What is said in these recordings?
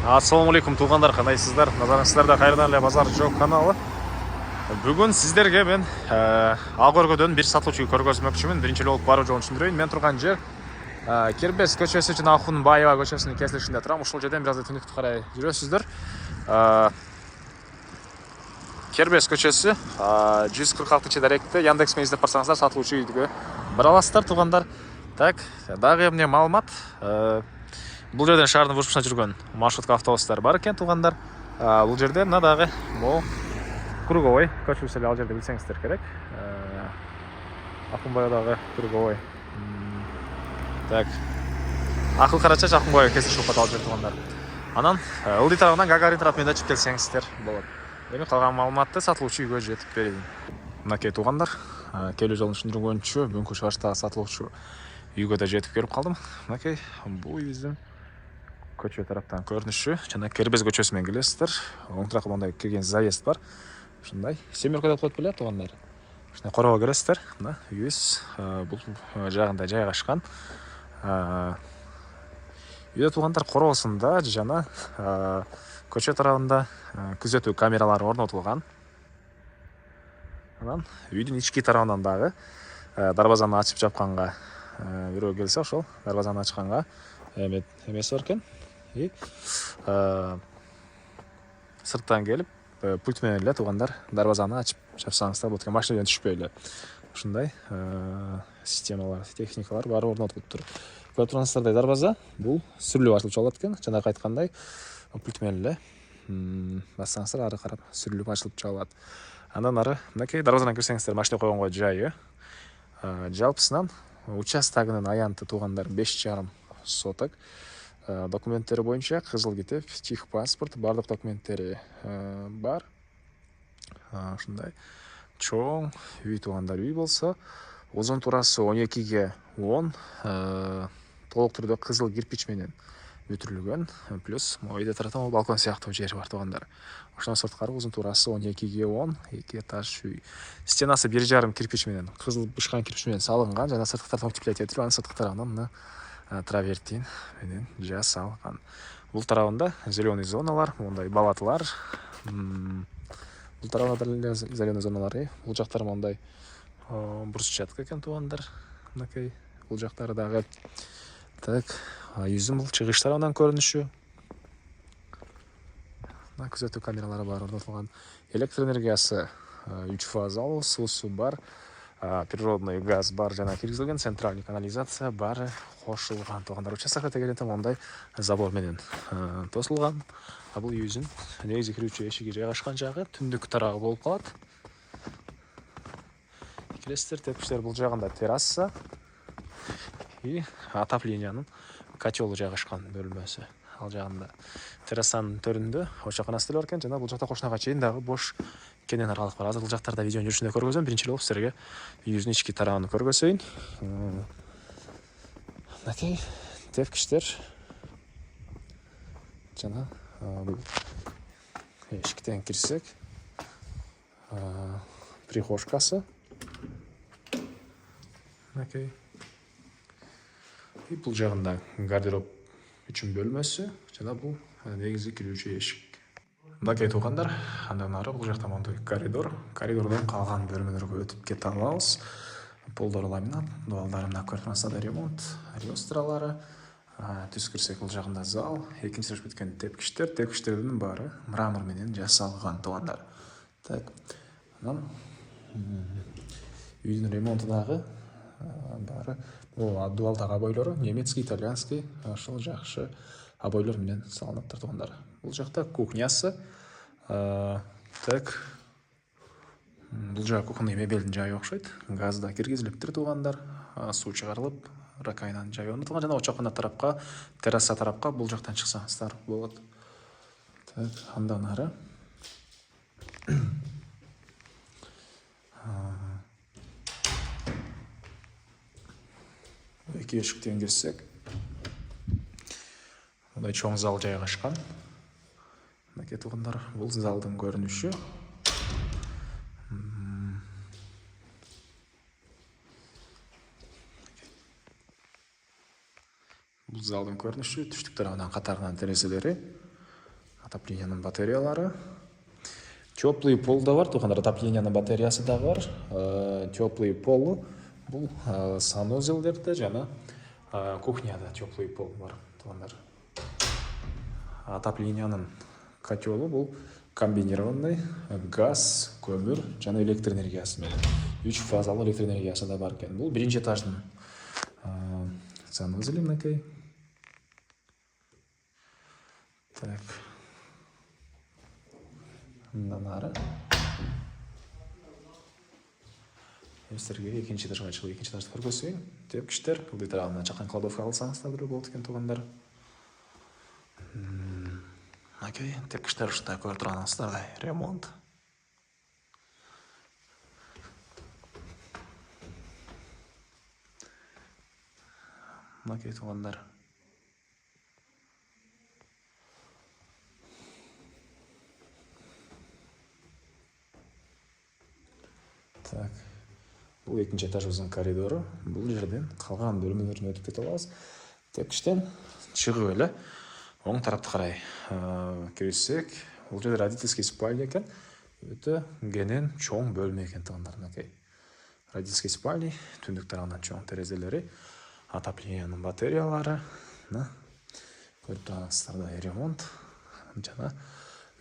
Ассаламу алейкум туғандар, қандайсыздар? Назарыңыздарда қайырдан эле базар жок каналы. Бүгін сіздерге мен Ағоргөдөн бир сатуучу көргөзмөкчүмүн. Биринчи болуп баруу жолун түшүндүрөйүн. Мен турган жер Кербес көчөсү жана Ахунбаева көчөсүнүн кесилишинде турам. Ушул жерден бир аз түнүктү карай жүрөсүздөр. Кербес көчөсү 146 даректе Яндекс.Мен издеп барсаңыздар сатылуучу үйгө бара аласыздар туғандар. Так, дагы эмне маалымат? Бул жерден шаардын бурчусуна жүргөн маршрутка автобустар бар экен туғандар. Бул жерде мына дагы могу круговой көчөсү ал жерде билсеңиздер керек. Ахунбаевдагы круговой. Так. Акыл карача Ахунбаев кесилиш болуп ал жер туғандар. Анан ылдый тарабынан Гагарин тарапынан өтүп келсеңиздер болот. Эми калган маалыматты сатылуучу үйгө жетип берейин. Мынакей туғандар, келүү жолун түшүндүргөнчү бүгүнкү чыгыштагы сатылуучу үйгө да жетип келип калдым. Мынакей бул үйүбүздүн көчө тараптан көрүнүшү жана Кербес көчөсү менен келесиздер. Оң тарапка мындай кирген заезд бар. Ушундай семерка деп коюп беле туғандар. Ушундай корого киресиздер. Мына үйүбүз бул жагында жайгашкан. Үйдө туғандар коросунда жана көчө тарабында күзөтүү камералары орнотулган. Анан үйдүн ички тарабынан дагы дарбазаны ачып жапканга бирөө келсе ошол дарбазаны ачканга эмеси бар экен. Сырттан келип пульт менен эле туғандар дарбазаны ачып жапсаңыздар болот экен, машинаден түшпөй эле. Ушундай системалар, техникалар баары орнотулуп тур. Көрүп тургансыздардай дарбаза бул сүрүлүп ачылып чыгып экен. Жанагы айткандай пульт менен эле бассаңыздар ары карап сүрүлүп ачылып чыгат. Андан ары мынакей дарбазадан кирсеңиздер машина койгонго жайы. Жалпысынан участогунун аянты туғандар 5,5 соток. Документтери боюнча кызыл китеп, техпаспорт, бардык документтери бар. Ушундай чоң үй туғандар. Үй болсо узун турасы 12ге 10, толук түрдө кызыл кирпич менен бүтүрүлгөн. Плюс үйдө тараптан балкон сыяктуу жери бар туғандар. Ошондон сырткары узун турасы 12ге 10, 2 этаж үй. Стенасы 1,5 кирпич менен, кызыл бышкан кирпич менен салынган, жана сырткы тарапы утеплять этилип, анын сырткы тарабынан мына травертин менен жасалган. Бул тарабында зеленый зоналар, мондай балатылар. Бул тарабында деле зеленый зоналар. Бул жактар мондай брусчатка экен туғандар. Мынакей бул жактары дагы. Так, үйүбүздүн бул чыгыш тарабынан көрүнүшү. Мына күзөтүү камералары бар орнотулган. Электр энергиясы 3 фазалуу, суусу бар. Природный газ бар жана киргизилген, центральный канализация бары кошулган туғандар. Участокко тегелентен мондай забор менен тосулган. Бул үйүбүздүн негизи кирүүчү эшиги жайгашкан жагы түндүк тарабы болуп калат. Келесиздер, тепкичтер бул жагында терраса и отоплениянын котелу жайгашкан бөлмөсү. Ал жагында террасанын төрүндө очаканасы бар экен, жана бул жакта кошунага чейин дагы бош кенен аралык бар. Азыр бул жактарда видеонун жүрүшүндө көргөзөм. Биринчи болуп силерге үйүбүздүн ички тарабын көргөзөйүн. Мынакей тепкичтер жана бул эшиктен кирсек прихожкасы. Мынакей. И бул жагында гардероб үчүн бөлмөсү жана бул негизи кирүүчү эшик. Мынакей туғандар, андан ары бул жакта мондай коридор. Коридордон калган бөлмөлөргө өтүп кете алабыз. Полдор ламинат, дубалдары мына көрүп турсаңыздар ремонт, люстралары. Түз кирсек бул жагында зал, экинчи этаж бүткөн тепкичтер, тепкичтердин баары мрамор менен жасалган туғандар. Так. Анан үйдүн ремонту дагы баары бул дубалдагы обойлору немецкий, итальянский, ошол жакшы обойлор менен салыныптыр туғандар. Бул жакта кухнясы. Так. Бул жак кухонный мебелдин жайы окшойт. Газ да киргизилиптир туғандар. Суу чыгарылып, ракайнанын жайы орнотулган жана очакана тарапка, терраса тарапка бул жактан чыксаңыздар болот. Так, андан ары эки эшиктен кирсек мындай чоң зал жайгашкан. Мынакей туғандар, бул залдын көрүнүшү. Бул залдын көрүнүшү, түштүк тарабынан катарган терезелери. отоплениянын батареялары. Теплый пол да бар, туғандар отоплениянын батареясы да бар. Теплый полу бұл санузелдерде жана кухняда теплый пол бар, туғандар. Отоплениянын котелы бұл комбинированный газ, көмір жана электр энергиясы менен 3 фазалы электр энергиясы да бар экен. Бұл биринчи этаждын санузели мынакей. Так. Мындан ары. Сіздерге экинчи этажга чыгып, экинчи этажды көрсөтөйүн. Тепкичтер, ылдый тарабынан чакан кладовка алсаңыздар деле болот экен, туугандар. Окей, тепкичтер ушундай көрүп турганыңыздар, ремонт. Окей, туугандар. Так. Бұл екінші этажыбыздын коридору. Бұл жерден қалған бөлмөлөрүн өтүп кете алабыз. Тепкичтен чыгып эле оң тарапты карай кирсек, бул жерде родительский спальня экен. Өтө кенен чоң бөлмө экен, туугандар. Окей. Родительский спальня, түндүк тарабынан чоң терезелери, отоплениянын батареялары, көрүп турганыңыздардай ремонт жана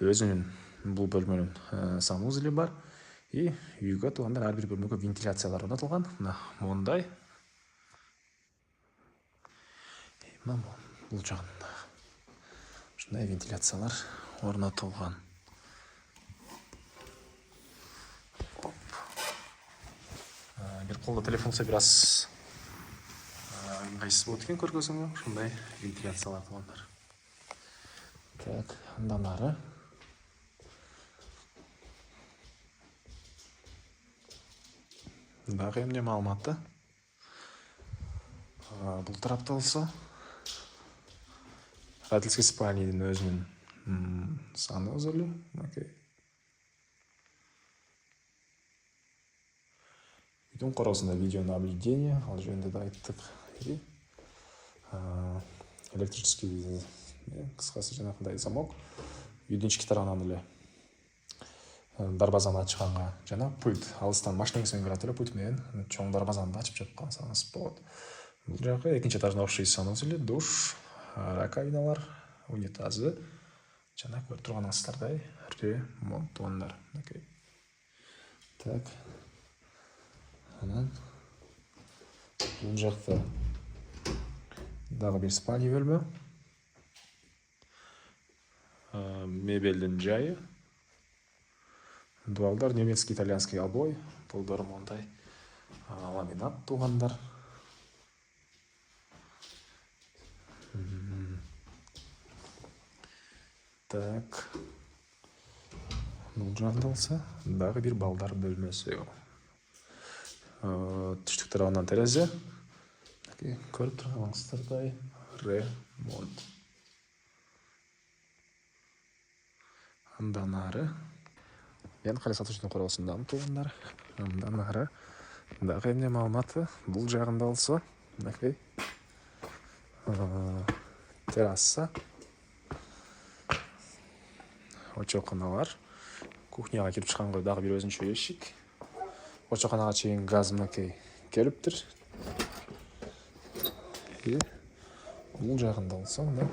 өзүнүн бул бөлмөнүн санузели бар. И үйгө туугандар ар бир бөлмөгө вентиляциялар орнотулган. Мына мондай. Бул жагында ушундай вентиляциялар орнотулган. Бир колдо телефон болсо бир аз ыңгайсыз болот экен көргөзүүгө. Ушундай вентиляциялар туугандар. Так, андан ары дагы эмне маалыматты? Бул тарапта болсо родительский спальнянын өзүнүн санузели. Окей. Үйдүн коросунда видеонаблюдение, ал жөнүндө да айттык. Электрический, кыскасы жанагындай замок. Үйдүн ички тарабынан эле дарбазаны ачканга жана пульт алыстан машинеңизден көрөт эле пульт менен чоң дарбазаны ачып жапкансаңыз болот. Бул жагы экинчи этаждын общий санузели, душ, раковиналар, унитазы жана көрүп турганыңыздардай ремонт туугандар. Окей. Так. Анан бул жакта дагы бир спальня бөлмө. Мебелдин жайы. Дуалдар, немецкий, итальянский обой. Полдор мондай ламинат туугандар. Так. Бул жагында болсо дагы бир балдар бөлмөсү. Түштүк тарабынан терезе. Көрүп турганыңыздардай ремонт. Андан ары мен кale сатуучунун коросундамын туугандар. Андан ары дагы эмне маалыматы? Бул жагында болсо, мынакей терраса, очоконолор, кухняга кирип чыкканга дагы бир өзүнчө эшик. Очоконага чейин газ мынакей келиптир. Бул жагында болсо, мына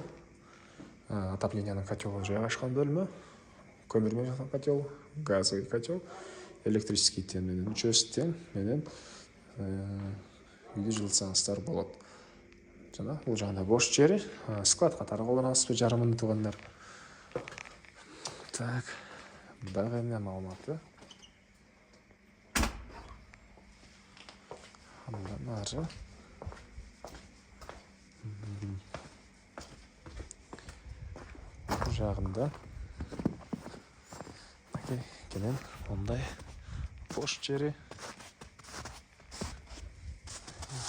отоплениянын котелу жайгашкан бөлмө. Көмүр менен жасалган котел, газовый котел, электрический тен менен 3 тен менен үйдү жылытсаңыздар болот. Жана бул жагында бош жери, склад катары колдоносузбу жарымын туугандар. Так, дагы эмне маалыматы? Андан ары бул жагында кенен мондай бош жери.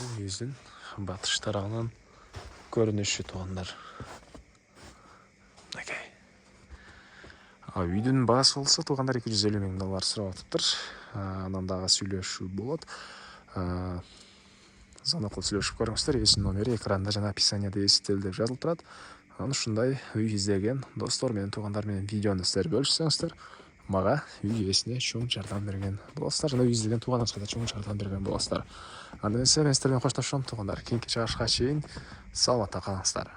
Бул үйдүн батыш тарабынын көрүнүшү туугандар. Үйдүн баасы болсо туугандар 250 000 доллар сурап атыптыр. Анан дагы сүйлөшүү болот. Звонок кылып сүйлөшүп көрүңүздөр. Эсин номери экранда жана описанияда эсител деп жазылып турат. Аны ушундай үй издеген достор менен туугандар менен видеону силер бөлүшсөңүздөр, мага үй ээсине чоң жардам берген болосуздар, жана үй издеген тууганыңызга да чоң жардам берген болосуздар. Анда эмесе мен силер менен коштошом туугандар. Кийинки чыгарышка чейин саламатта калыңыздар.